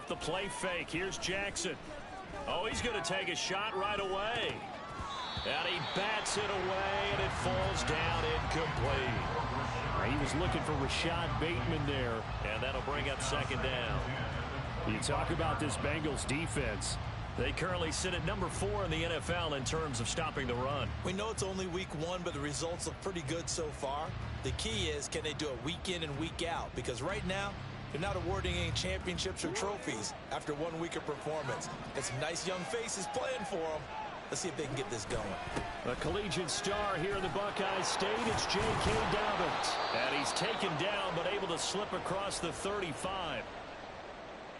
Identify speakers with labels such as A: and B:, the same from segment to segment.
A: off the play fake. Here's Jackson. Oh, he's going to take a shot right away. And he bats it away, and it falls down incomplete.
B: He was looking for Rashad Bateman there.
A: And that'll bring up second down.
B: You talk about this Bengals defense.
A: They currently sit at number 4 in the NFL in terms of stopping the run.
C: We know it's only week 1, but the results look pretty good so far. The key is, can they do it week in and week out? Because right now, they're not awarding any championships or trophies after 1 week of performance. Got some nice young faces playing for them. Let's see if they can get this going.
B: A collegiate star here in the Buckeye State. It's J.K. Dobbins.
A: And he's taken down, but able to slip across the 35.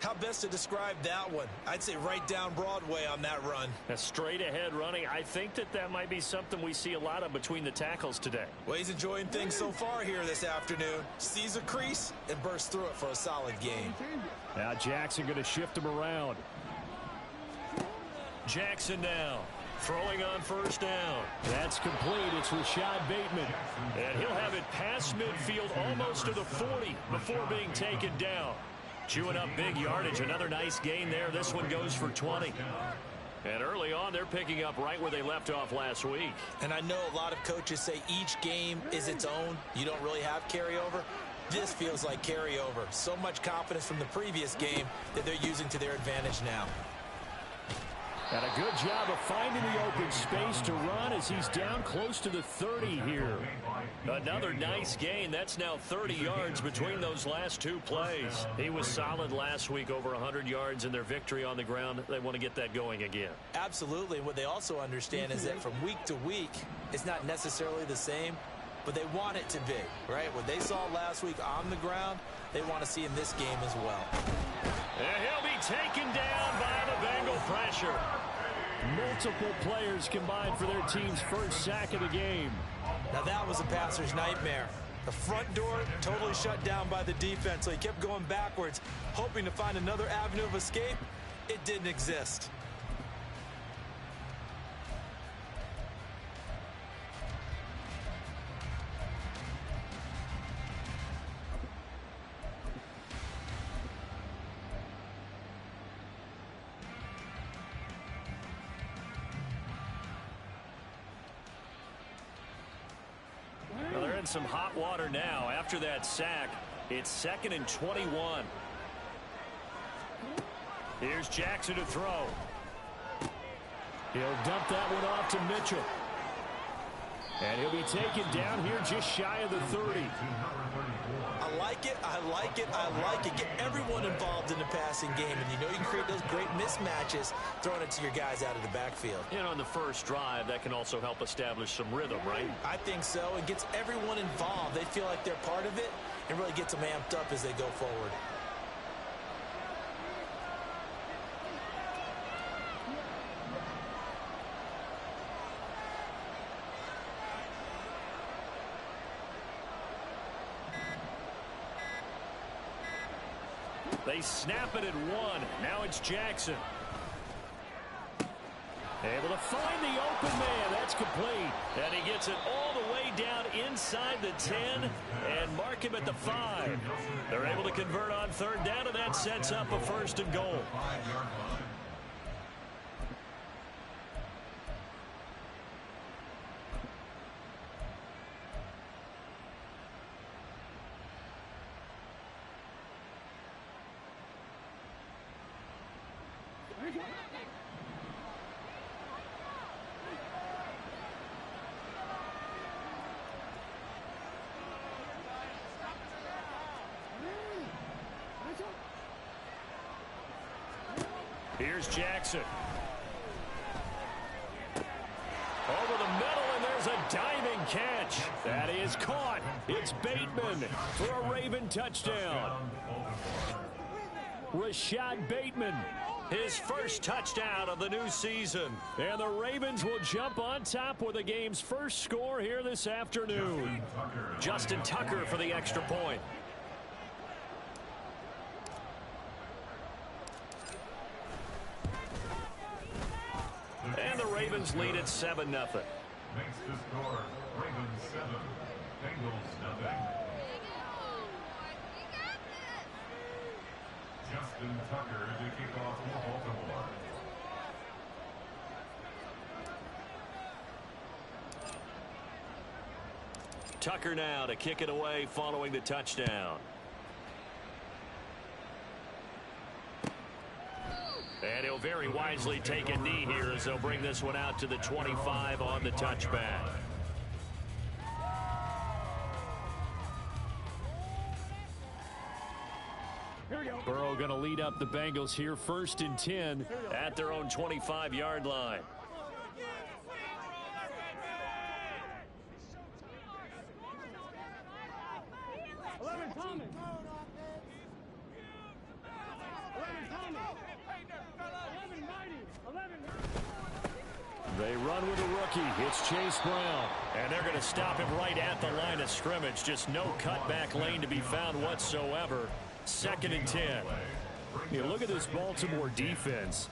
C: How best to describe that one? I'd say right down Broadway on that run.
A: A straight ahead running. I think that might be something we see a lot of between the tackles today.
C: Well, he's enjoying things so far here this afternoon. Sees a crease and bursts through it for a solid game.
B: Now Jackson going to shift him around.
A: Jackson now throwing on first down.
B: That's complete. It's Rashad Bateman.
A: And he'll have it past midfield almost to the 40 before being taken down. Chewing up big yardage. Another nice gain there. This one goes for 20. And early on, they're picking up right where they left off last week.
C: And I know a lot of coaches say each game is its own. You don't really have carryover. This feels like carryover. So much confidence from the previous game that they're using to their advantage now.
B: And a good job of finding the open space to run as he's down close to the 30 here.
A: Another nice gain. That's now 30 yards between those last 2 plays. He was solid last week, over 100 yards in their victory on the ground. They want to get that going again.
C: Absolutely. And what they also understand is that from week to week, it's not necessarily the same, but they want it to be, right? What they saw last week on the ground, they want to see in this game as well.
A: And he'll be taken down by the Bengal pressure.
B: Multiple players combined for their team's first sack of the game.
C: Now that was a passer's nightmare. The front door totally shut down by the defense, so he kept going backwards, hoping to find another avenue of escape. It didn't exist.
A: Well, they're in some hot water now. After that sack, it's 2nd and 21. Here's Jackson to throw.
B: He'll dump that one off to Mitchell. And he'll be taken down here just shy of the 30.
C: I like it, I like it, I like it. Get everyone involved in the passing game, and you know you can create those great mismatches throwing it to your guys out of the backfield.
A: You know, in the first drive, that can also help establish some rhythm, right?
C: I think so. It gets everyone involved. They feel like they're part of it and really gets them amped up as they go forward.
A: They snap it at 1. Now it's Jackson. Able to find the open man. That's complete. And he gets it all the way down inside the 10 and mark him at the 5. They're able to convert on 3rd down, and that sets up a 1st and goal. Here's Jackson. Over the middle, and there's a diving catch. That is caught. It's Bateman for a Raven touchdown.
B: Rashad Bateman,
A: his first touchdown of the new season.
B: And the Ravens will jump on top with the game's first score here this afternoon.
A: Justin Tucker for the extra point. And the Ravens lead at 7-0.
D: Makes the score Ravens 7, Bengals nothing. Just Justin Tucker to kick off for Baltimore.
A: Tucker now to kick it away following the touchdown. And he'll very wisely take a knee here as they'll bring this one out to the 25 on the touchback.
B: Burrow going to lead up the Bengals here, 1st and 10
A: at their own 25-yard line.
B: They run with a rookie. It's Chase Brown.
A: And they're going to stop him right at the line of scrimmage. Just no cutback lane to be found whatsoever. 2nd and 10.
B: You look at this Baltimore defense.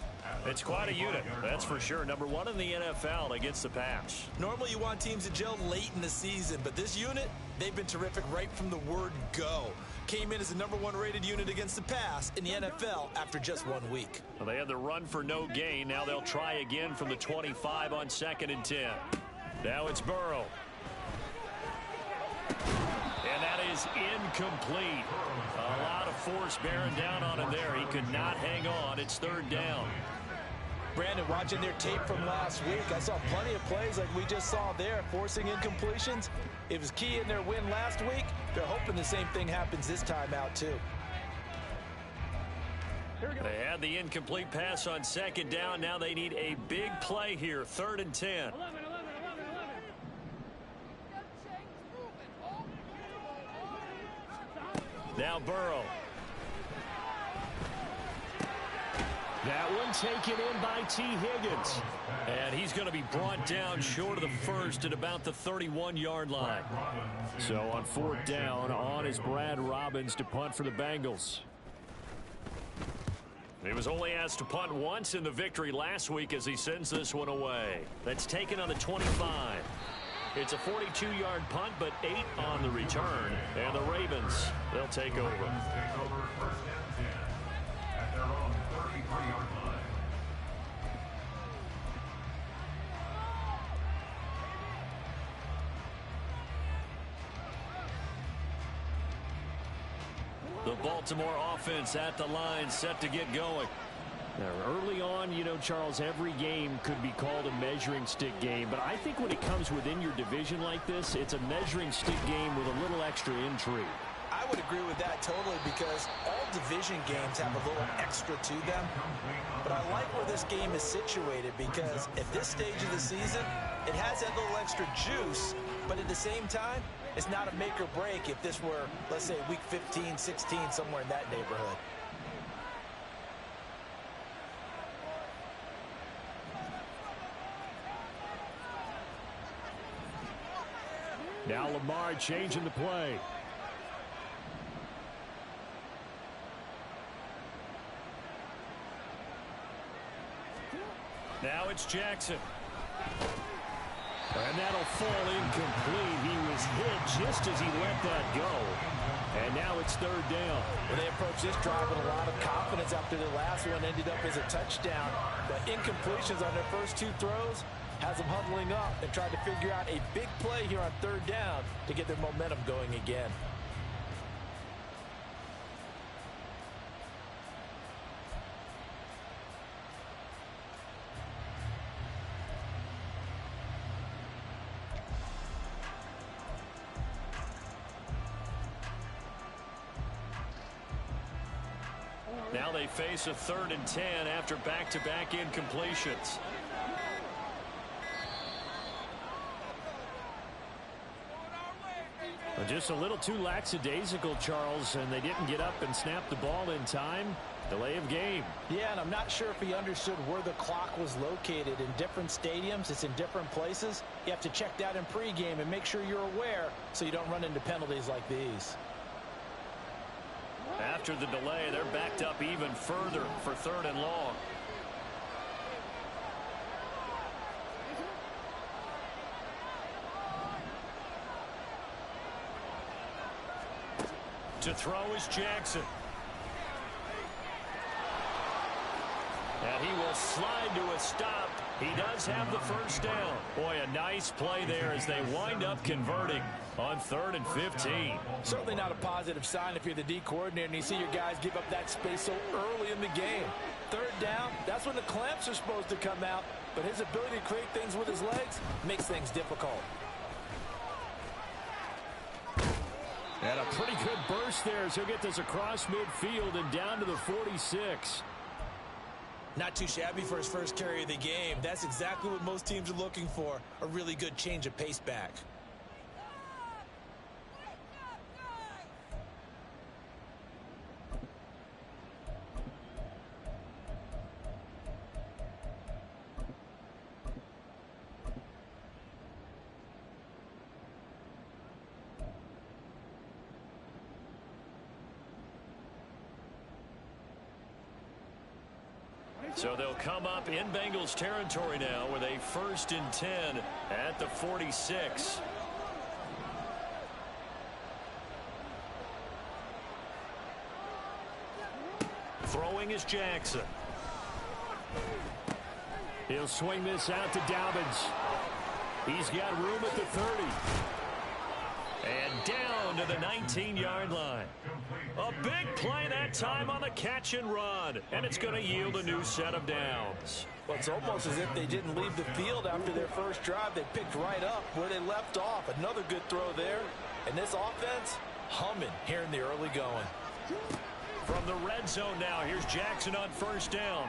A: It's quite a unit, that's for sure. Number 1 in the NFL against the pass.
C: Normally you want teams to gel late in the season, but this unit, they've been terrific right from the word go. Came in as the number 1 rated unit against the pass in the NFL after just 1 week.
A: Well, they had the run for no gain. Now they'll try again from the 25 on 2nd and 10. Now it's Burrow. And that is incomplete. A lot of force bearing down on him there. He could not hang on. It's 3rd down.
C: Brandon, watching their tape from last week, I saw plenty of plays like we just saw there, forcing incompletions. It was key in their win last week. They're hoping the same thing happens this time out, too.
A: They had the incomplete pass on 2nd down. Now they need a big play here, 3rd and 10. Now Burrow.
B: That one taken in by T. Higgins.
A: And he's going to be brought down short of the 1st at about the 31-yard line.
B: So on 4th down, on is Brad Robbins to punt for the Bengals.
A: He was only asked to punt once in the victory last week as he sends this one away. That's taken on the 25. It's a 42-yard punt, but 8 on the return. And the Ravens, they'll take over.
D: Take over 1st and 10 at their own 33-yard line.
A: The Baltimore offense at the line, set to get going.
B: Now, early on, you know, Charles, every game could be called a measuring stick game. But I think when it comes within your division like this, it's a measuring stick game with a little extra intrigue.
C: I would agree with that totally because all division games have a little extra to them. But I like where this game is situated because at this stage of the season, it has that little extra juice. But at the same time, it's not a make or break if this were, let's say, week 15, 16, somewhere in that neighborhood.
B: Now Lamar changing the play.
A: Now it's Jackson.
B: And that'll fall incomplete. He was hit just as he let that go. And now it's 3rd down.
C: Well, they approach this drive with a lot of confidence after the last one ended up as a touchdown. But incompletions on their first 2 throws has them huddling up and trying to figure out a big play here on 3rd down to get their momentum going again.
A: Now they face a 3rd and 10 after back-to-back incompletions.
B: Just a little too lackadaisical, Charles, and they didn't get up and snap the ball in time. Delay of game.
C: Yeah, and I'm not sure if he understood where the clock was located. In different stadiums, it's in different places. You have to check that in pregame and make sure you're aware so you don't run into penalties like these.
A: After the delay, they're backed up even further for 3rd and long. To throw is Jackson. And he will slide to a stop. He does have the first down. Boy, a nice play there as they wind up converting on 3rd and 15.
C: Certainly not a positive sign if you're the D coordinator and you see your guys give up that space so early in the game. 3rd down, that's when the clamps are supposed to come out. But his ability to create things with his legs makes things difficult.
B: And a pretty good burst there as he'll get this across midfield and down to the 46.
C: Not too shabby for his first carry of the game. That's exactly what most teams are looking for, a really good change of pace back.
A: So they'll come up in Bengals territory now with a 1st and 10 at the 46. Throwing is Jackson.
B: He'll swing this out to Dobbins. He's got room at the 30.
A: And down to the 19-yard line. A big play that time on the catch and run. And it's going to yield a new set of downs.
C: Well, it's almost as if they didn't leave the field after their first drive. They picked right up where they left off. Another good throw there. And this offense, humming here in the early going.
A: From the red zone now, here's Jackson on 1st down.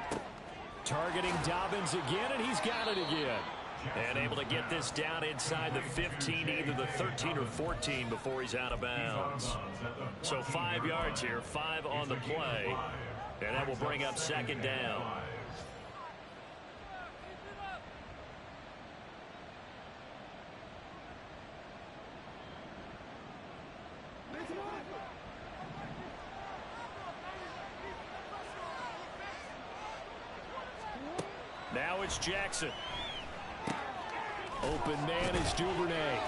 B: Targeting Dobbins again, and he's got it again.
A: And able to get this down inside the 15, either the 13 or 14 before he's out of bounds. So 5 yards here, 5 on the play. And that will bring up 2nd down. Now it's Jackson.
B: Open man is Duvernay.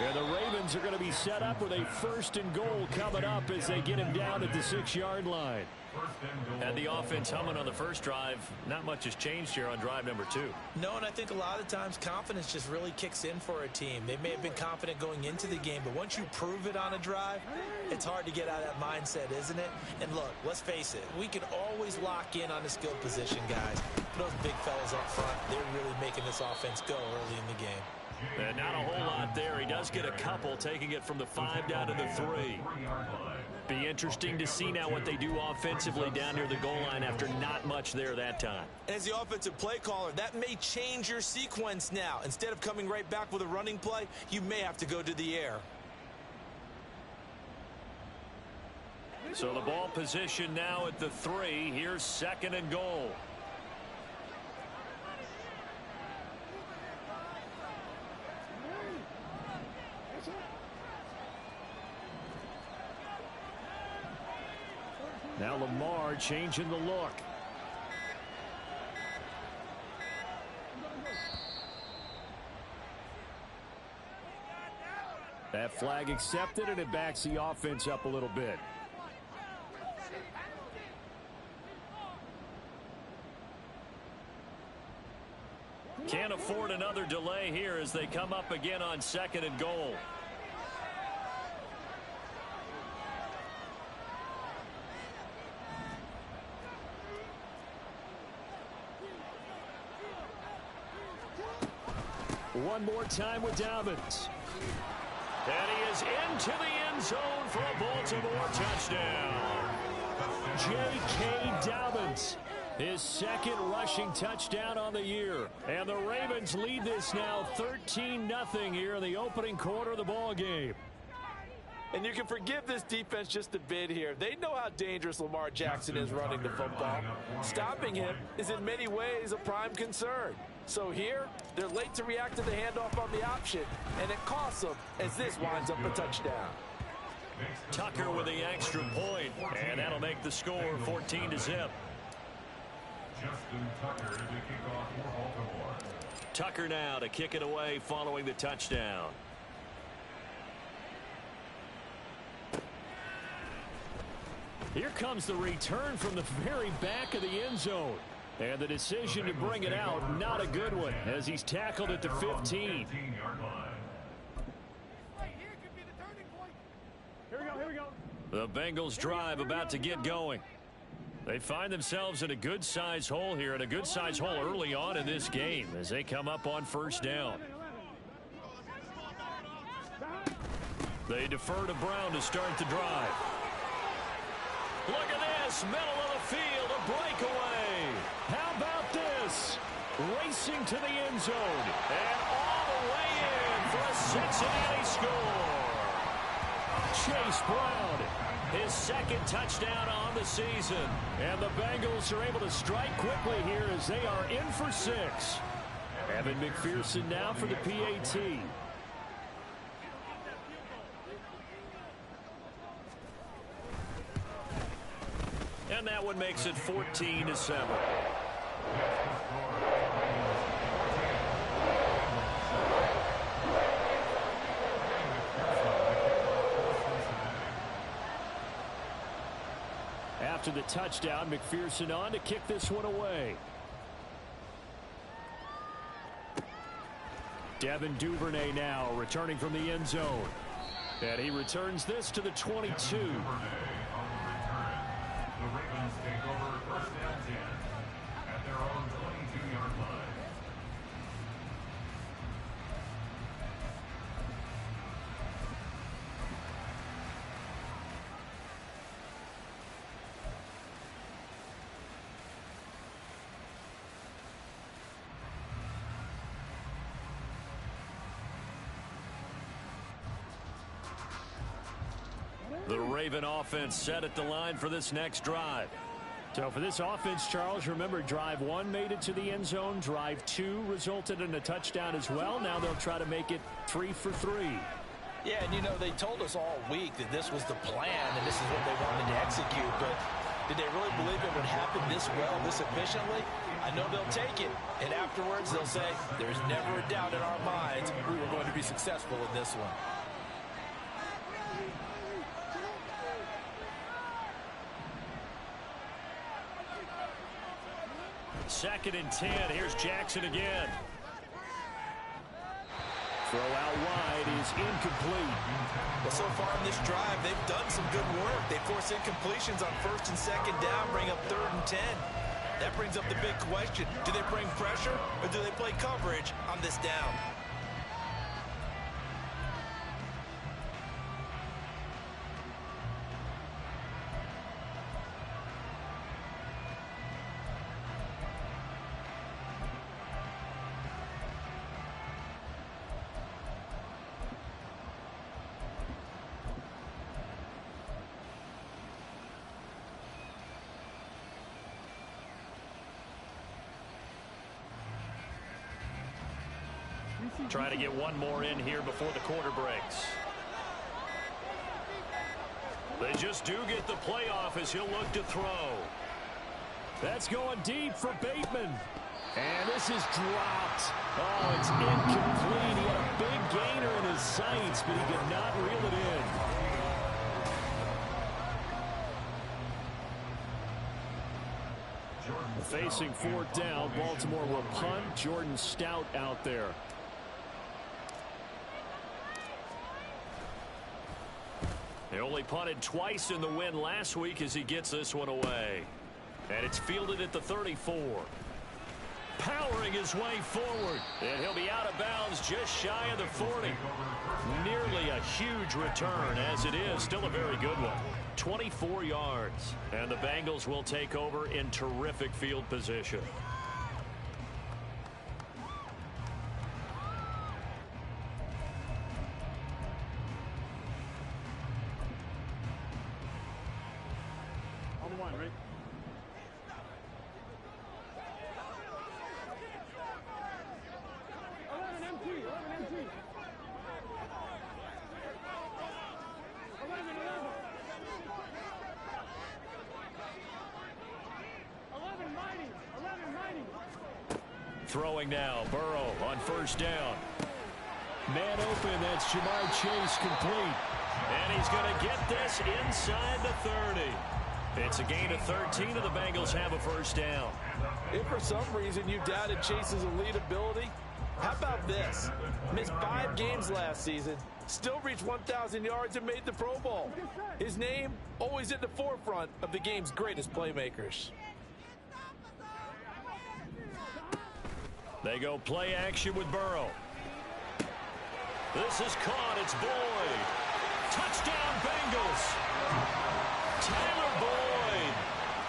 B: And the Ravens are going to be set up with a 1st and goal coming up as they get him down at the 6-yard line.
A: And the offense humming on the first drive. Not much has changed here on drive number 2.
C: No, and I think a lot of times confidence just really kicks in for a team. They may have been confident going into the game, but once you prove it on a drive, it's hard to get out of that mindset, isn't it? And look, let's face it, we can always lock in on the skill position, guys. Those big fellas up front, they're really making this offense go early in the game.
A: And not a whole lot there. He does get a couple, taking it from the 5 down to the 3. Be interesting to see now what they do offensively down near the goal line after not much there that time.
C: As the offensive play caller, that may change your sequence now. Instead of coming right back with a running play, you may have to go to the air.
A: So the ball position now at the 3. Here's 2nd and goal.
B: Now Lamar changing the look. That flag accepted, and it backs the offense up a little bit.
A: Can't afford another delay here as they come up again on 2nd and goal.
B: One more time with Dobbins.
A: And he is into the end zone for a Baltimore touchdown.
B: J.K. Dobbins, his 2nd rushing touchdown on the year. And the Ravens lead this now 13-0 here in the opening quarter of the ball game.
C: And you can forgive this defense just a bit here. They know how dangerous Lamar Jackson is running the football. Stopping him is in many ways a prime concern. So here, they're late to react to the handoff on the option, and it costs them as this winds up a touchdown.
A: Tucker with the extra point, and that'll make the score 14-0.
D: Justin Tucker to kick off for Baltimore.
A: Tucker now to kick it away following the touchdown.
B: Here comes the return from the very back of the end zone. And the decision to bring it out, not a good one, as he's tackled at the 15.
E: Here we go.
A: The Bengals drive about to get going. They find themselves in a good-sized hole here, and a good-sized hole early on in this game as they come up on first down. They defer to Brown to start the drive. Look at this, middle of the field, a breakaway. How about this? Racing to the end zone, and all the way in for a Cincinnati score. Chase Brown, his second touchdown on the season. And the Bengals are able to strike quickly here as they are in for 6. Evan McPherson now for the PAT. And that one makes it 14-7. After the touchdown, McPherson on to kick this one away. Devin Duvernay now returning from the end zone. And he returns this to the 22.
D: The Ravens take over first and 10 at their own 22-yard line.
A: The Raven offense set at the line for this next drive.
B: So for this offense, Charles, remember drive 1 made it to the end zone. Drive 2 resulted in a touchdown as well. Now they'll try to make it 3 for 3.
C: Yeah, and you know, they told us all week that this was the plan and this is what they wanted to execute, but did they really believe it would happen this well, this efficiently? I know they'll take it, and afterwards they'll say, there's never a doubt in our minds we were going to be successful in this one.
A: Second and 10. Here's Jackson again.
B: Throw out wide is incomplete.
C: Well, so far in this drive, they've done some good work. They force incompletions on first and second down, bring up 3rd and 10. That brings up the big question. Do they bring pressure or do they play coverage on this down?
A: Trying to get one more in here before the quarter breaks. They just do get the playoff as he'll look to throw.
B: That's going deep for Bateman. And this is dropped. Oh, it's incomplete. He had a big gainer in his sights, but he could not reel it in. Facing 4th down, Baltimore will punt. Jordan Stout out there.
A: He only punted twice in the win last week as he gets this one away. And it's fielded at the 34. Powering his way forward. And he'll be out of bounds just shy of the 40. Nearly a huge return as it is. Still a very good one. 24 yards. And the Bengals will take over in terrific field position. Throwing now, Burrow on first down.
B: Man open, that's Jamar Chase complete.
A: And he's going to get this inside the 30. It's a gain of 13, and the Bengals have a first down.
C: If for some reason you doubted Chase's elite ability, how about this? Missed 5 games last season, still reached 1,000 yards and made the Pro Bowl. His name always at the forefront of the game's greatest playmakers.
A: They go play action with Burrow. This is caught. It's Boyd. Touchdown, Bengals. Tyler Boyd,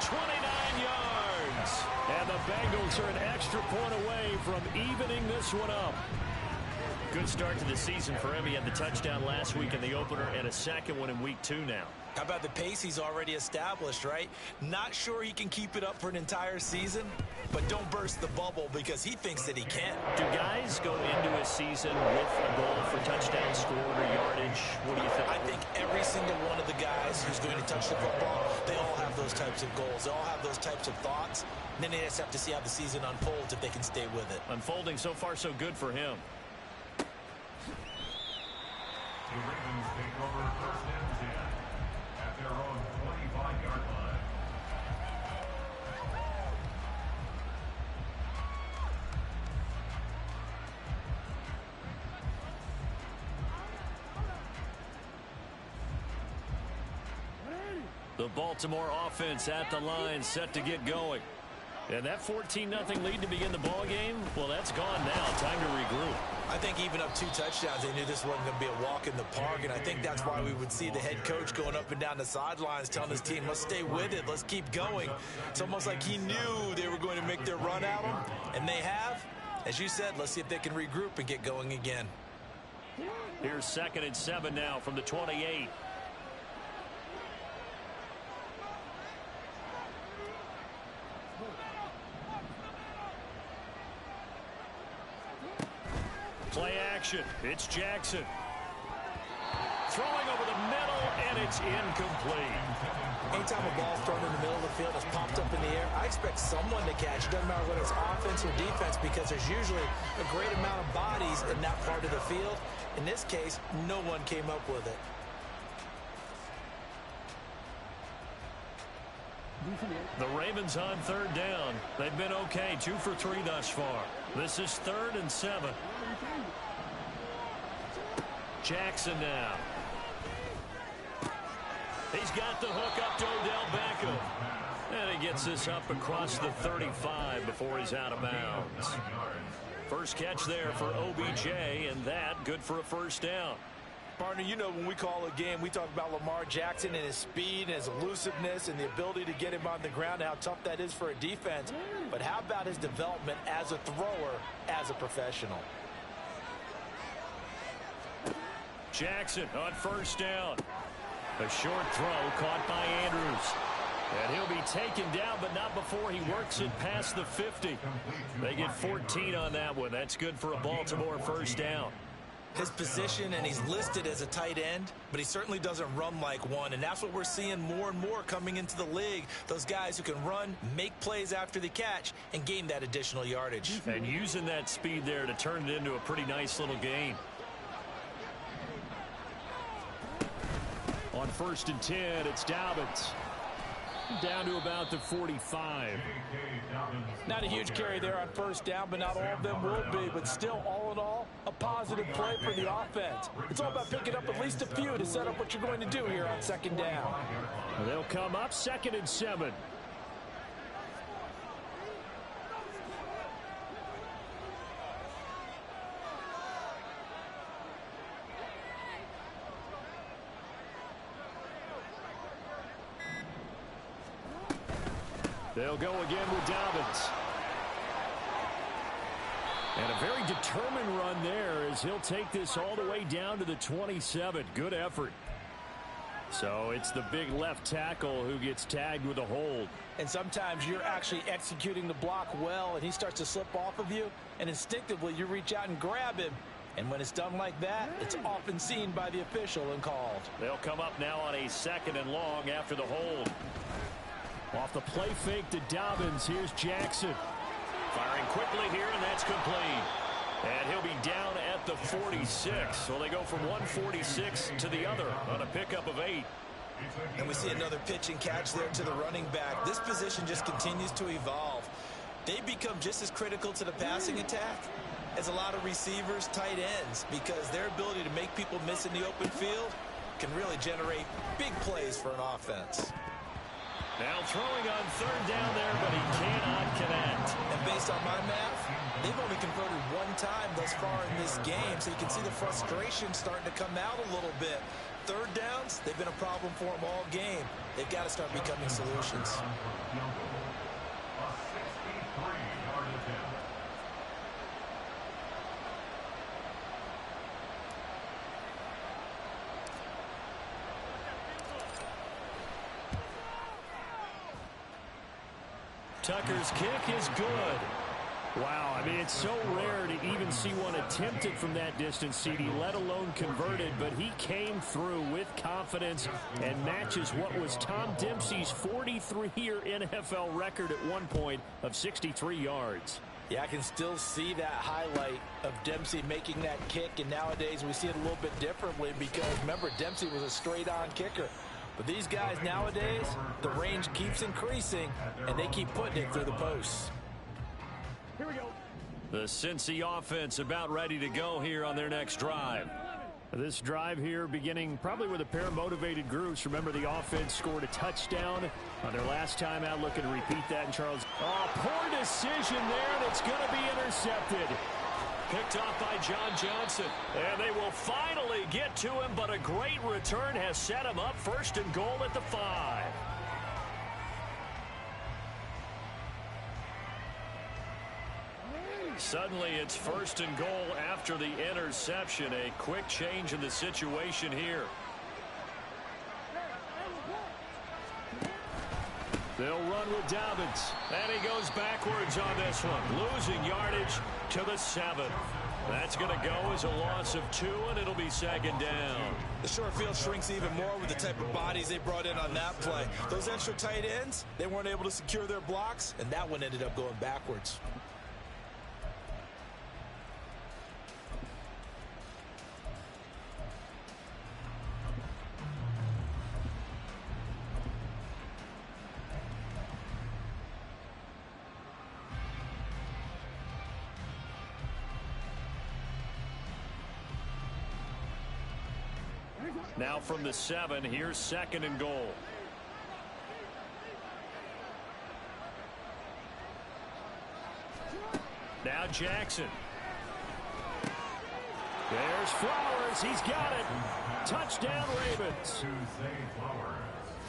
A: 29 yards. And the Bengals are an extra point away from evening this one up. Good start to the season for him. He had the touchdown last week in the opener and a second one in week 2 now.
C: How about the pace he's already established, right? Not sure he can keep it up for an entire season, but don't burst the bubble because he thinks that he can.
A: Do guys go into a season with a goal for touchdown scored or yardage? What do you think?
C: I think every single one of the guys who's going to touch the football, they all have those types of goals. They all have those types of thoughts. And then they just have to see how the season unfolds if they can stay with it.
A: Unfolding so far so good for him.
D: The Ravens take over first and 10 at their own 25-yard line.
A: The Baltimore offense at the line, set to get going. And that 14-0 lead to begin the ball game, well, that's gone now. Time to regroup.
C: I think even up 2 touchdowns, they knew this wasn't going to be a walk in the park, and I think that's why we would see the head coach going up and down the sidelines telling his team, let's stay with it, let's keep going. It's almost like he knew they were going to make their run at him, and they have. As you said, let's see if they can regroup and get going again.
A: Here's 2nd and 7 now from the 28. Play action. It's Jackson. Throwing over the middle, and it's incomplete.
C: Anytime a ball's thrown in the middle of the field, it's popped up in the air, I expect someone to catch it. Doesn't matter whether it's offense or defense, because there's usually a great amount of bodies in that part of the field. In this case, no one came up with it.
A: The Ravens on 3rd down. They've been okay, 2 for 3 thus far. This is 3rd and 7. Jackson now. He's got the hook up to Odell Beckham. And he gets this up across the 35 before he's out of bounds. First catch there for OBJ, and that good for a first down.
C: Partner, you know when we call a game, we talk about Lamar Jackson and his speed and his elusiveness and the ability to get him on the ground and how tough that is for a defense. But how about his development as a thrower, as a professional?
A: Jackson on first down. A short throw caught by Andrews. And he'll be taken down, but not before he works it past the 50. They get 14 on that one. That's good for a Baltimore first down.
C: His position, and he's listed as a tight end, but he certainly doesn't run like one, and that's what we're seeing more and more coming into the league. Those guys who can run, make plays after the catch, and gain that additional yardage.
A: And using that speed there to turn it into a pretty nice little gain. On 1st and 10, it's Dobbins. Down to about the 45.
C: Not a huge carry there on first down, but not all of them will be. But still, all in all, a positive play for the offense. It's all about picking up at least a few to set up what you're going to do here on 2nd down.
B: They'll come up 2nd and 7. They'll go again with Dobbins. And a very determined run there as he'll take this all the way down to the 27. Good effort. So it's the big left tackle who gets tagged with a hold.
C: And sometimes you're actually executing the block well, and he starts to slip off of you, and instinctively you reach out and grab him. And when it's done like that, it's often seen by the official and called.
A: They'll come up now on a 2nd and long after the hold.
B: Off the play fake to Dobbins, here's Jackson.
A: Firing quickly here, and that's complete. And he'll be down at the 46. So they go from 146 to the other on a pickup of 8.
C: And we see another pitch and catch there to the running back. This position just continues to evolve. They become just as critical to the passing attack as a lot of receivers, tight ends, because their ability to make people miss in the open field can really generate big plays for an offense.
A: Now throwing on third down there, but he cannot connect.
C: And based on my math, they've only converted one time thus far in this game, so you can see the frustration starting to come out a little bit. Third downs, they've been a problem for them all game. They've got to start becoming solutions.
B: Tucker's kick is good. Wow, I mean, it's so rare to even see one attempted from that distance, CD, let alone converted, but he came through with confidence and matches what was Tom Dempsey's 43-year NFL record at one point of 63 yards.
C: Yeah, I can still see that highlight of Dempsey making that kick, and nowadays we see it a little bit differently because, remember, Dempsey was a straight-on kicker. But these guys nowadays, the range keeps increasing, and they keep putting it through the posts.
B: Here we go.
A: The Cincy offense about ready to go here on their next drive.
B: This drive here beginning probably with a pair of motivated groups. Remember, the offense scored a touchdown on their last time out. Looking to repeat that. And Charles, poor decision there, and it's going to be intercepted.
A: Picked off by John Johnson. And they will finally get to him, but a great return has set him up first and goal at the 5. Suddenly it's first and goal after the interception. A quick change in the situation here.
B: They'll run with Dobbins.
A: And he goes backwards on this one. Losing yardage to the 7. That's going to go as a loss of 2, and it'll be second down.
C: The short field shrinks even more with the type of bodies they brought in on that play. Those extra tight ends, they weren't able to secure their blocks, and that one ended up going backwards.
A: Now from the 7, here's second and goal. Now Jackson.
B: There's Flowers. He's got it. Touchdown, Ravens.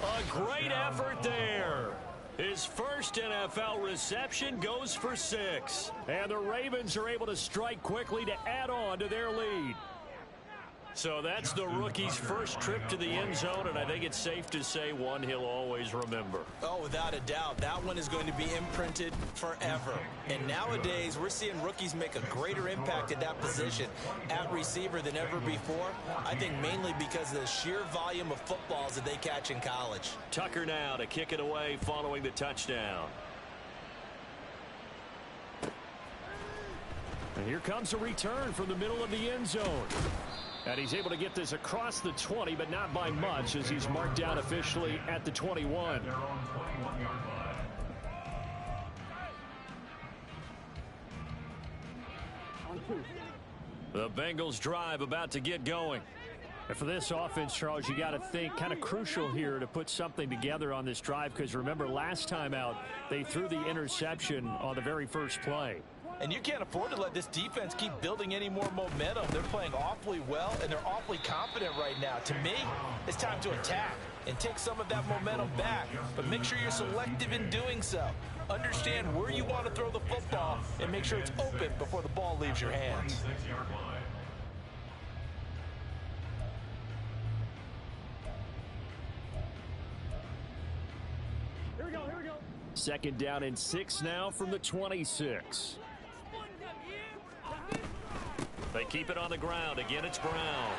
A: A great effort there. His first NFL reception goes for 6.
B: And the Ravens are able to strike quickly to add on to their lead.
A: So that's the rookie's first trip to the end zone, and I think it's safe to say one he'll always remember.
C: Oh, without a doubt. That one is going to be imprinted forever. And nowadays, we're seeing rookies make a greater impact at that position at receiver than ever before. I think mainly because of the sheer volume of footballs that they catch in college.
A: Tucker now to kick it away following the touchdown.
B: And here comes a return from the middle of the end zone. And he's able to get this across the 20, but not by much, as he's marked down officially at the 21.
A: The Bengals drive about to get going.
B: And for this offense, Charles, you got to think kind of crucial here to put something together on this drive, because remember last time out they threw the interception on the very first play.
C: And you can't afford to let this defense keep building any more momentum. They're playing awfully well, and they're awfully confident right now. To me, it's time to attack and take some of that momentum back. But make sure you're selective in doing so. Understand where you want to throw the football and make sure it's open before the ball leaves your hands.
B: Here we go, here we go. Second down and 6 now from the 26.
A: They keep it on the ground. Again, it's Brown.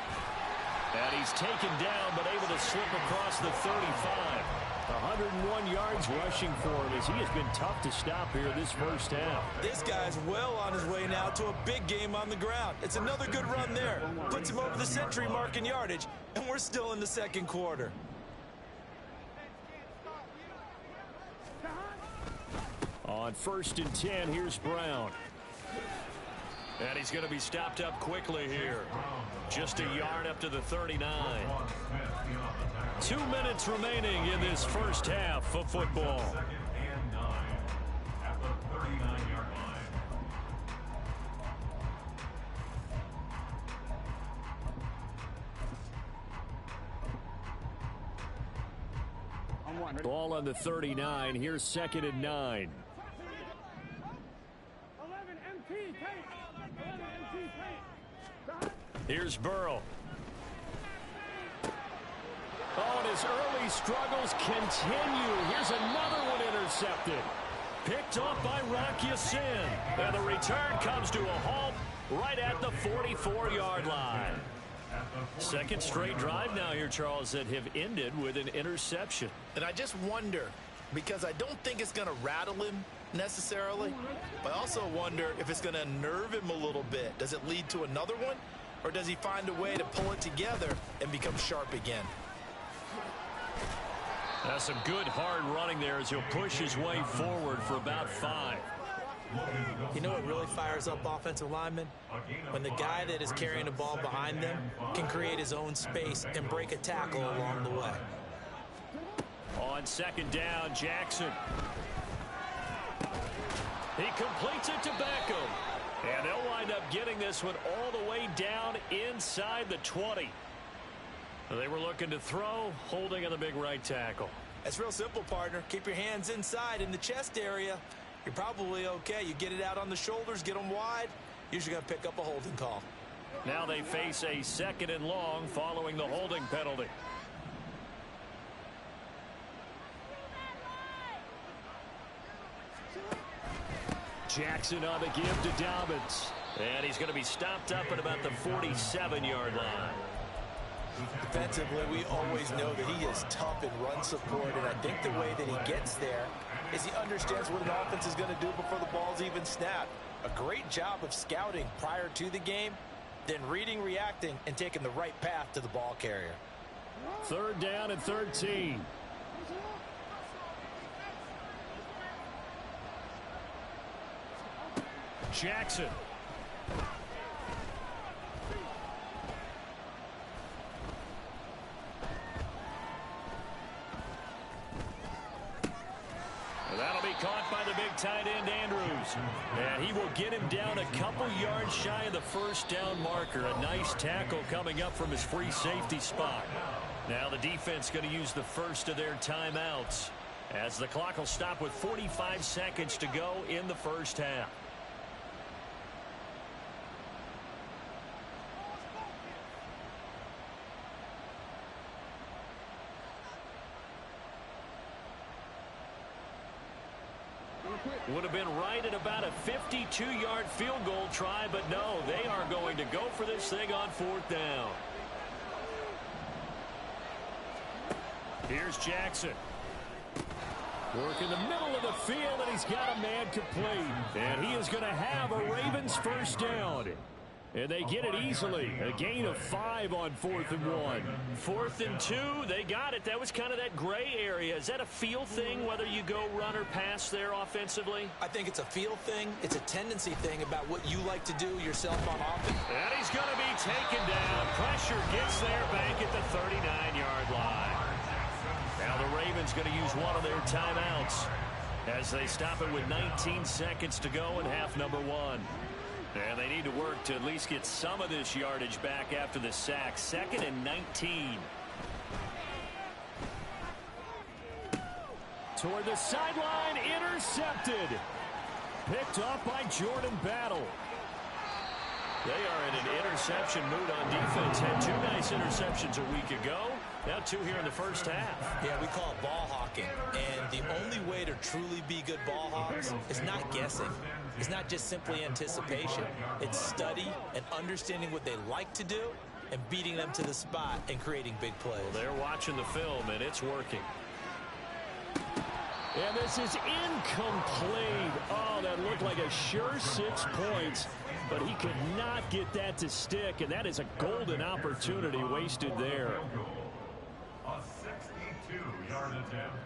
A: And he's taken down, but able to slip across the 35.
B: 101 yards rushing for him, as he has been tough to stop here this first half.
C: This guy's well on his way now to a big game on the ground. It's another good run there. Puts him over the century mark in yardage, and we're still in the second quarter.
B: On 1st and 10, here's Brown.
A: And he's going to be stopped up quickly here. Just a yard up to the 39.
B: 2 minutes remaining in this first half of football.
D: Second and 9 at the 39-yard line.
B: Ball on the 39. Here's 2nd and 9.
A: Here's Burrow.
B: Oh, and his early struggles continue. Here's another one intercepted. Picked off by Rock Ya-Sin.
A: And the return comes to a halt right at the 44-yard line. Second straight drive now here, Charles, that have ended with an interception.
C: And I just wonder, because I don't think it's going to rattle him necessarily, but I also wonder if it's going to unnerve him a little bit. Does it lead to another one? Or does he find a way to pull it together and become sharp again?
A: That's some good hard running there as he'll push his way forward for about 5.
C: You know what really fires up offensive linemen? When the guy that is carrying the ball behind them can create his own space and break a tackle along the way.
A: On 2nd down, Jackson. He completes it to Beckham. And they'll wind up getting this one all the way down inside the 20. They were looking to throw, holding on the big right tackle.
C: It's real simple, partner. Keep your hands inside in the chest area. You're probably okay. You get it out on the shoulders, get them wide. Usually going to pick up a holding call.
A: Now they face a 2nd and long following the holding penalty.
B: Jackson on the give to Dobbins.
A: And he's going to be stopped up at about the 47-yard line.
C: Defensively, we always know that he is tough in run support, and I think the way that he gets there is he understands what an offense is going to do before the ball's even snapped. A great job of scouting prior to the game, then reading, reacting, and taking the right path to the ball carrier.
B: 3rd down and 13.
A: Jackson. And that'll be caught by the big tight end, Andrews. And he will get him down a couple yards shy of the 1st down marker. A nice tackle coming up from his free safety spot. Now the defense going to use the first of their timeouts, as the clock will stop with 45 seconds to go in the first half. Would have been right at about a 52-yard field goal try, but no, they are going to go for this thing on 4th down. Here's Jackson.
B: Work in the middle of the field, and he's got a man complete. And he is going to have a Ravens 1st down. And they get it easily. A gain of 5 on 4th and 1.
A: 4th and 2, they got it. That was kind of that gray area. Is that a feel thing, whether you go run or pass there offensively?
C: I think it's a feel thing. It's a tendency thing about what you like to do yourself on offense.
A: And he's going to be taken down. Pressure gets there back at the 39-yard line. Now the Ravens going to use one of their timeouts as they stop it with 19 seconds to go in half number 1. And they need to work to at least get some of this yardage back after the sack. 2nd and 19.
B: Toward the sideline, intercepted. Picked off by Jordan Battle.
A: They are in an interception mood on defense. Had 2 nice interceptions a week ago. Now 2 here in the first half.
C: Yeah, we call it ball hawking. And the only way to truly be good ball hawks is not guessing. It's not just simply anticipation. It's study and understanding what they like to do and beating them to the spot and creating big plays.
A: Well, they're watching the film, and it's working.
B: And this is incomplete. Oh, that looked like a sure 6 points. But he could not get that to stick, and that is a golden opportunity wasted there.
D: A 62-yard attempt.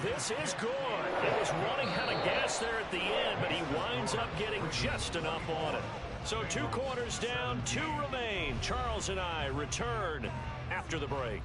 A: this is good. It was running out of gas there at the end, but he winds up getting just enough on it. So 2 quarters down, 2 remain. Charles and I return after the break.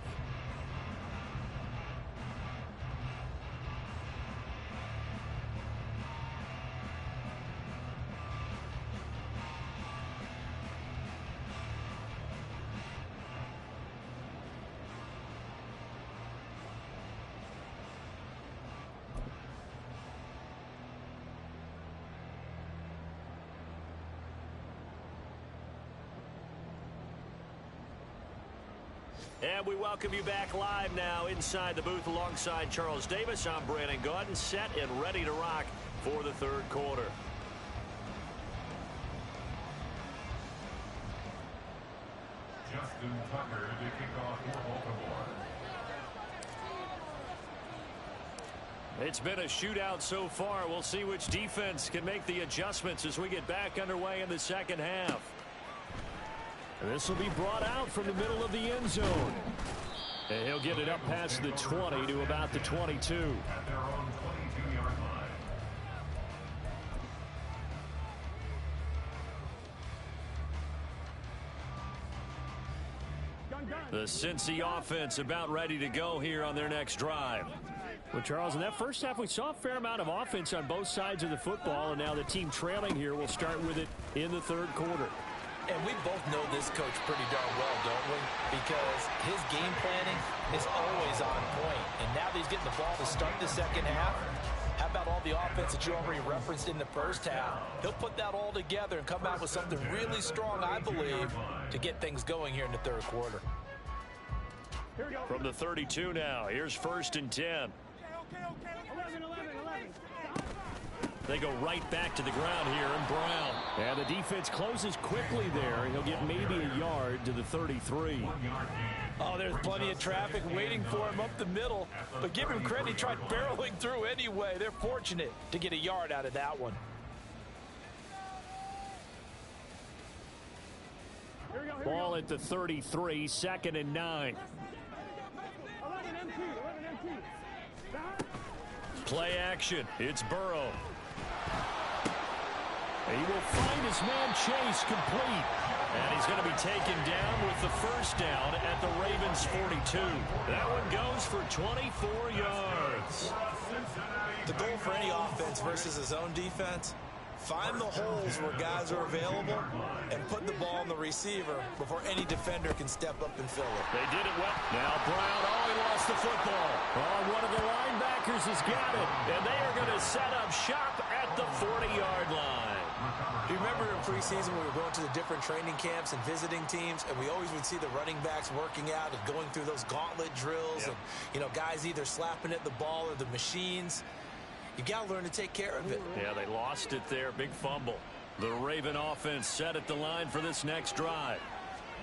A: And we welcome you back live now inside the booth alongside Charles Davis. I'm Brandon Gaudin, set and ready to rock for the 3rd quarter.
D: Justin Tucker to kick off for Baltimore.
A: It's been a shootout so far. We'll see which defense can make the adjustments as we get back underway in the 2nd half.
B: This will be brought out from the middle of the end zone. And he'll get it up past the 20 to about the 22.
D: At their own 22-yard line.
A: The Cincy offense about ready to go here on their next drive.
B: Well, Charles, in that first half, we saw a fair amount of offense on both sides of the football, and now the team trailing here will start with it in the 3rd quarter.
C: And we both know this coach pretty darn well, don't we? Because his game planning is always on point. And now that he's getting the ball to start the 2nd half, how about all the offense that you already referenced in the 1st half? He'll put that all together and come out with something really strong, I believe, to get things going here in the 3rd quarter.
A: From the 32 now, here's 1st and 10.
E: 11.
A: They go right back to the ground here, and Brown.
B: And the defense closes quickly there. He'll get maybe a yard to the 33.
C: Oh, there's plenty of traffic waiting for him up the middle. But give him credit, he tried barreling through anyway. They're fortunate to get a yard out of that one.
B: Ball at the 33, 2nd and 9.
E: 11 MT.
A: Play action. It's Burrow.
B: He will find his man Chase complete.
A: And he's going to be taken down with the 1st down at the Ravens 42. That one goes for 24 yards.
C: The goal for any offense versus his own defense, find the holes where guys are available and put the ball on the receiver before any defender can step up and fill it.
A: They did it well. Now Brown, he lost the football.
B: Oh, one of the linebackers has got it.
A: And they are going to set up shop at the 40-yard line.
C: Do you remember in preseason we were going to the different training camps and visiting teams, and we always would see the running backs working out and going through those gauntlet drills, and, you know, guys either slapping at the ball or the machines. You got to learn to take care of it.
A: Yeah, they lost it there. Big fumble. The Raven offense set at the line for this next drive.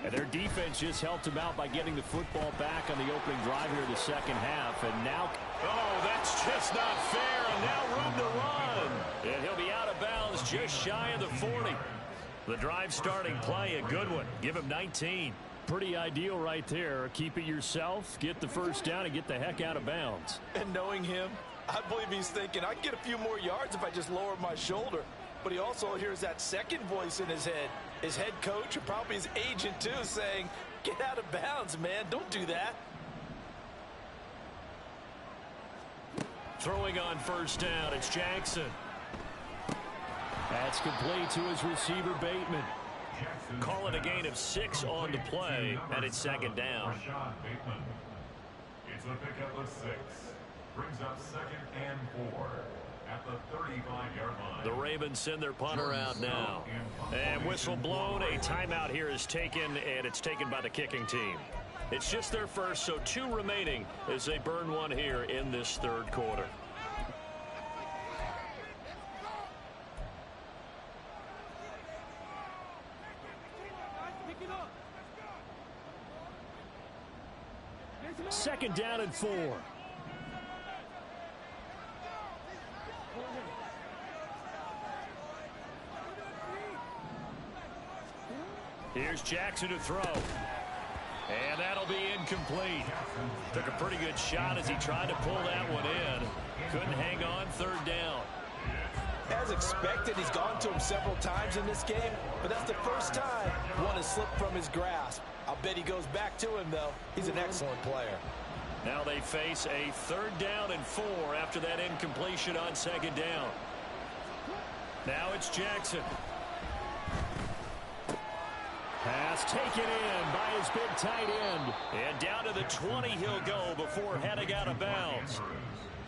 B: And their defense just helped them out by getting the football back on the opening drive here in the 2nd half. And now...
A: Oh, that's just not fair. And now room to run. And he'll be out of bounds just shy of the 40. The drive starting play, a good one. Give him 19.
B: Pretty ideal right there. Keep it yourself, get the 1st down, and get the heck out of bounds.
C: And knowing him, I believe he's thinking, I can get a few more yards if I just lower my shoulder. But he also hears that second voice in his head. His head coach, or probably his agent too, saying, get out of bounds, man. Don't do that.
A: Throwing on 1st down, it's Jackson.
B: That's complete to his receiver, Bateman.
A: Call it a gain of 6 on the play, and it's 2nd down.
D: It's a pickup of 6. Brings up 2nd and 4 at the 35-yard line.
A: The Ravens send their punter out now. And whistle blown. A timeout here is taken, and it's taken by the kicking team. It's just their first, so 2 remaining as they burn one here in this 3rd quarter.
B: Second down and 4.
A: Here's Jackson to throw. And that'll be incomplete. Took a pretty good shot as he tried to pull that one in. Couldn't hang on third down.
C: As expected, he's gone to him several times in this game, but that's the first time one has slipped from his grasp. I'll bet he goes back to him, though. He's an excellent player.
A: Now they face a 3rd down and 4 after that incompletion on 2nd down. Now it's Jackson.
B: Pass taken in by his big tight end.
A: And down to the 20 he'll go before heading out of bounds.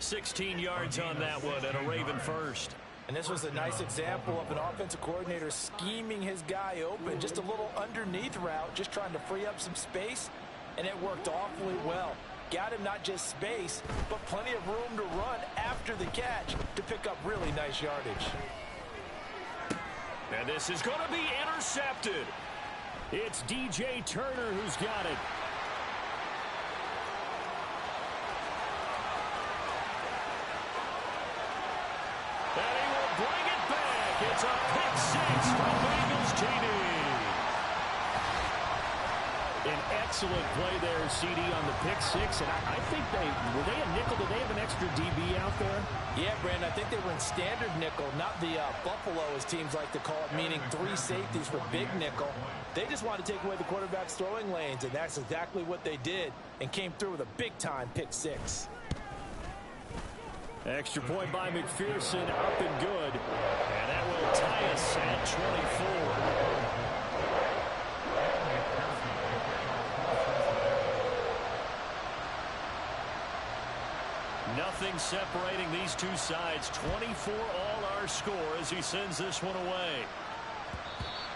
A: 16 yards on that one and a Raven first.
C: And this was a nice example of an offensive coordinator scheming his guy open. Just a little underneath route, just trying to free up some space, and it worked awfully well. Got him not just space, but plenty of room to run after the catch to pick up really nice yardage.
A: And this is going to be intercepted.
B: It's DJ Turner who's got it.
A: And he will bring it back. It's a pick 6 from Bengals TD.
B: An excellent play there, CD, on the pick 6. And I think were they a nickel? Did they have an extra DB out there?
C: Yeah, Brandon, I think they were in standard nickel, not the Buffalo, as teams like to call it, meaning 3 safeties for big nickel. They just wanted to take away the quarterback's throwing lanes, and that's exactly what they did, and came through with a big-time pick 6.
B: Extra point by McPherson, up and good.
A: And that will tie us at 24. Nothing separating these two sides. 24 all our score as he sends this one away.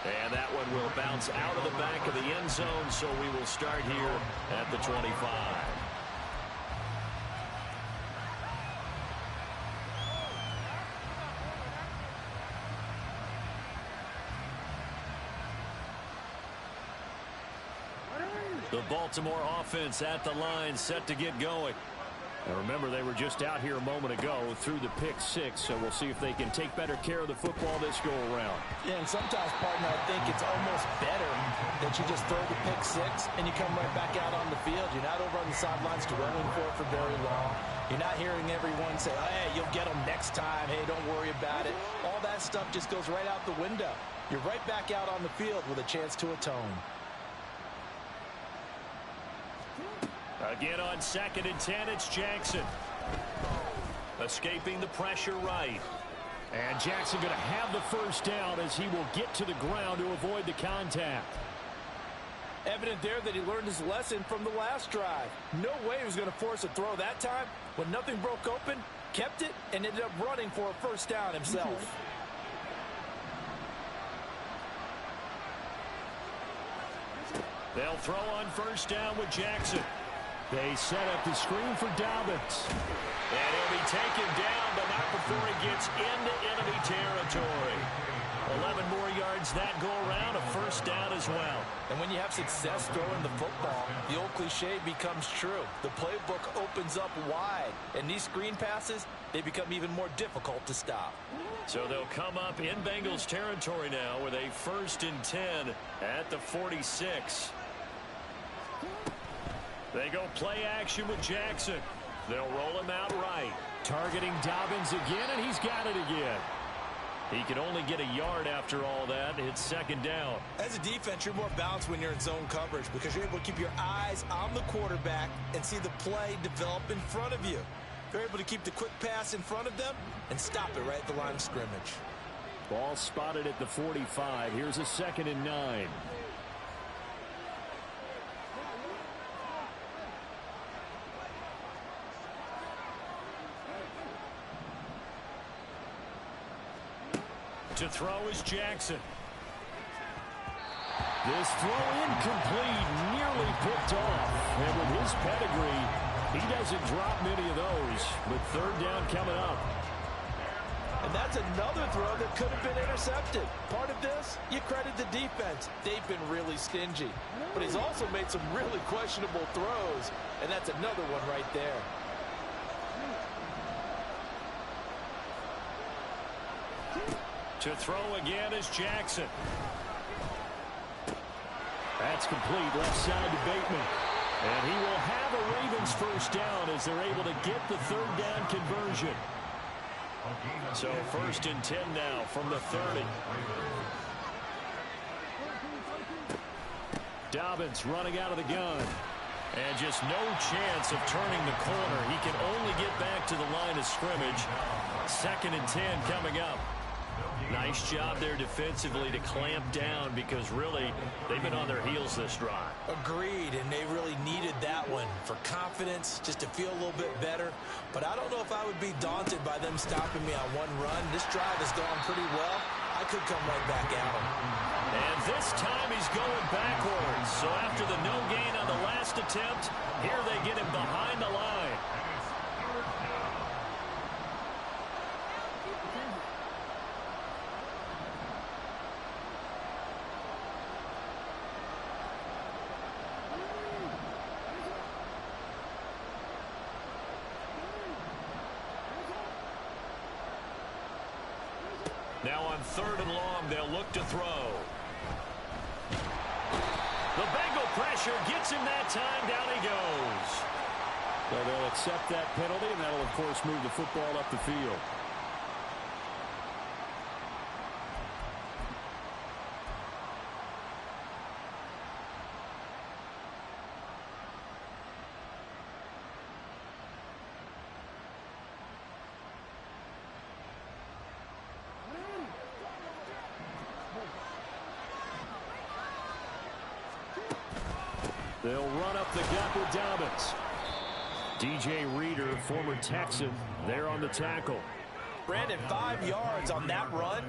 A: And that one will bounce out of the back of the end zone, so we will start here at the 25. The Baltimore offense at the line, set to get going.
B: And remember, they were just out here a moment ago through the pick 6, so we'll see if they can take better care of the football this go-around.
C: Yeah, and sometimes, partner, I think it's almost better that you just throw the pick 6 and you come right back out on the field. You're not over on the sidelines dwelling for very long. You're not hearing everyone say, oh, hey, you'll get them next time. Hey, don't worry about it. All that stuff just goes right out the window. You're right back out on the field with a chance to atone.
A: Again on 2nd and 10, it's Jackson. Escaping the pressure right.
B: And Jackson going to have the first down as he will get to the ground to avoid the contact.
C: Evident there that he learned his lesson from the last drive. No way he was going to force a throw that time. When nothing broke open, kept it, and ended up running for a first down himself.
A: They'll throw on first down with Jackson.
B: They set up the screen for Dobbins.
A: And he'll be taken down, but not before he gets into enemy territory. 11 more yards that go around, a first down as well.
C: And when you have success throwing the football, the old cliche becomes true. The playbook opens up wide, and these screen passes, they become even more difficult to stop.
A: So they'll come up in Bengals territory now with a 1st and 10 at the 46. They go play action with Jackson. They'll roll him out right.
B: Targeting Dobbins again, and he's got it again.
A: He can only get a yard after all that. It's 2nd down.
C: As a defense, you're more balanced when you're in zone coverage because you're able to keep your eyes on the quarterback and see the play develop in front of you. You're able to keep the quick pass in front of them and stop it right at the line of scrimmage.
B: Ball spotted at the 45. Here's a 2nd and 9.
A: To throw is Jackson.
B: This throw incomplete, nearly picked off. And with his pedigree, he doesn't drop many of those. But 3rd down coming up.
C: And that's another throw that could have been intercepted. Part of this, you credit the defense. They've been really stingy. But he's also made some really questionable throws. And that's another one right there.
A: To throw again is Jackson.
B: That's complete, left side to Bateman. And he will have a Ravens first down as they're able to get the third down conversion.
A: So 1st and 10 now from the 30.
B: Dobbins running out of the gun.
A: And just no chance of turning the corner. He can only get back to the line of scrimmage. 2nd and 10 coming up. Nice job there defensively to clamp down because really they've been on their heels this drive.
C: Agreed, and they really needed that one for confidence, just to feel a little bit better. But I don't know if I would be daunted by them stopping me on one run. This drive has gone pretty well. I could come right back at him.
A: And this time he's going backwards. So after the no gain on the last attempt, here they get him behind the line. Now on 3rd and long, they'll look to throw. The Bengal pressure gets him that time. Down he goes.
B: So they'll accept that penalty, and that'll, of course, move the football up the field. They'll run up the gut with Dobbins. DJ Reader, former Texan, there on the tackle.
C: Brandon, 5 yards on that run.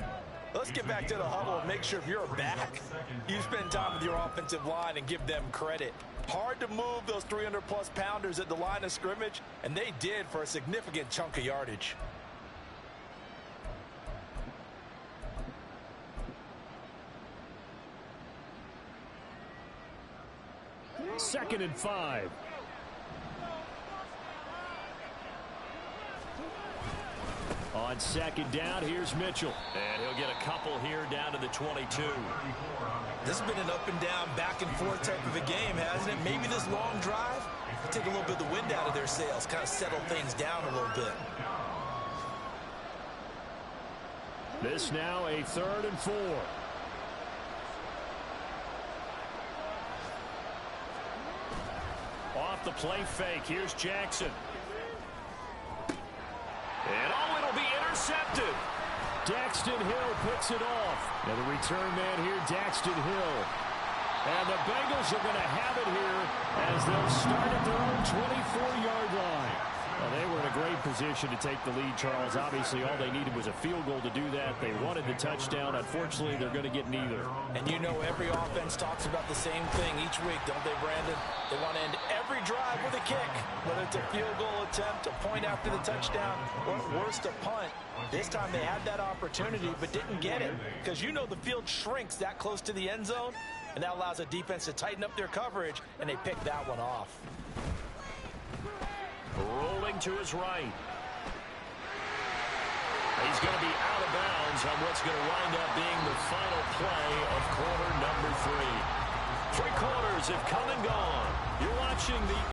C: Let's get back to the huddle and make sure if you're a back, you spend time with your offensive line and give them credit. Hard to move those 300-plus pounders at the line of scrimmage, and they did for a significant chunk of yardage.
B: 2nd and 5. On 2nd down, here's Mitchell.
A: And he'll get a couple here down to the 22.
C: This has been an up and down, back and forth type of a game, hasn't it? Maybe this long drive will take a little bit of the wind out of their sails, kind of settle things down a little bit.
B: This now a 3rd and 4.
A: Off the play fake. Here's Jackson. And it'll be intercepted.
B: Daxton Hill picks it off. And the return man here, Daxton Hill. And the Bengals are going to have it here as they'll start at their own 24-yard line. Well, they were in a great position to take the lead, Charles. Obviously, all they needed was a field goal to do that. They wanted the touchdown. Unfortunately, they're going to get neither.
C: And you know every offense talks about the same thing each week, don't they, Brandon? They want to end every drive with a kick, whether it's a field goal attempt, a point after the touchdown, or at worst, a punt. This time they had that opportunity but didn't get it because you know the field shrinks that close to the end zone, and that allows a defense to tighten up their coverage, and they picked that one off.
A: Rolling to his right. He's going to be out of bounds on what's going to wind up being the final play of quarter number 3. 3 quarters have come and gone. You're watching the